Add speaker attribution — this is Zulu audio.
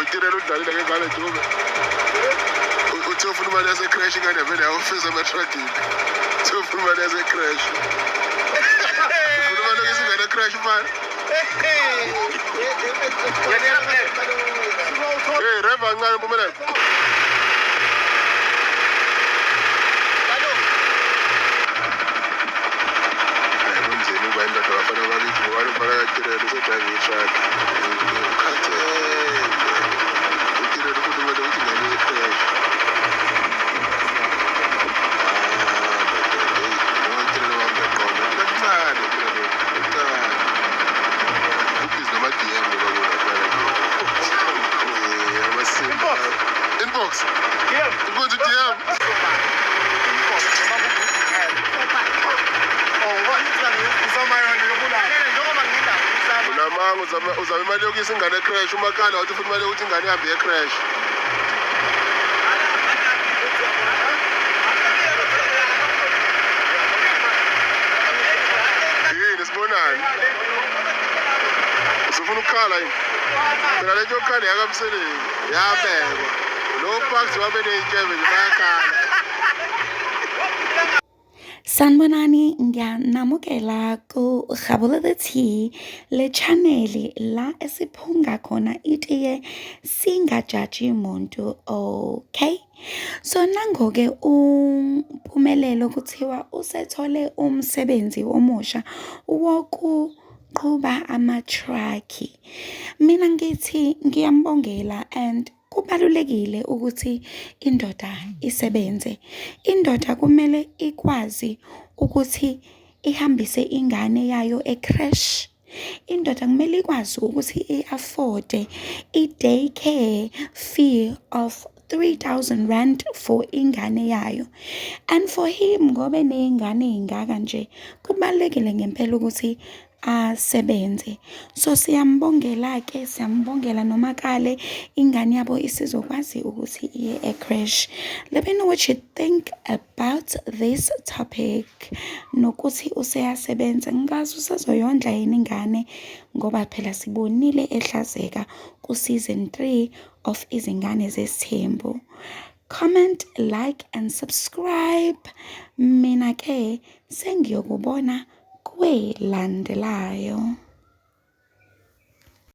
Speaker 1: utirela udlalile ngengane Dube. Uthi ufuna imali yase-crash ingane vele awufisa ama-trucking. Uthi ufuna imali yase-crash. Ufuna imali yokuzingane crash manje. Hey, reva kancane Mpumelelo. Kunzima ukuba indoda bafana bakithi ngoba bafana katirela usedrayive i-truck. Ukhathele. Utirela futhi kumele ukuthi ingane ye-crash. Utirela wami yaqonda. Kancane utirela. Kancane. Ubhizi nama-DM ngoba kunaphela. Inbox. DM. Ukuthi DM. Ulamanga uzama imali yokuyisa ingane e-crash umakhala wathi futhi imali yokuthi ingane ihambe ye-crash. Yini sibonani? Usufuna ukukhala yini? Mina lento yokukhala yakamsebenzi yabekwa. Lo Bucks wabe ney'tshebe nje bayakhala.
Speaker 2: Sanibonani, ngiyanamukela ku-Kgabollo the Tea, le channel la esiphunga khona itiye singajaji muntu, okay? So nango-ke uMpumelelo kuthiwa usethole umsebenzi omusha wokuqhuba ama-truck. Mina ngithi ngiyambongela and kubalulekile ukuthi indoda isebenze. Indoda kumele ikwazi ukuthi ihambise ingane yayo e-crash. Indoda kumele ikwazi ukuthi i-afforde i-daycare fee of 3,000 rand for ingane yayo. And for him ngobe ney'ngane ey'ngaka nje kubalulekile ngempela ukuthi asebenze. So siyambongela-ke, siyambongela nomakale ingane yabo isizokwazi ukuthi iye e-crash. Let me know what you think about this topic. Nokuthi useyasebenza, ngazi usazoyondla yini ingane ngoba phela sibonile ehlazeka ku-season 3 of Izingane Zesithembu. Comment, like and subscribe. Mina ke sengiyokubona kwelandelayo.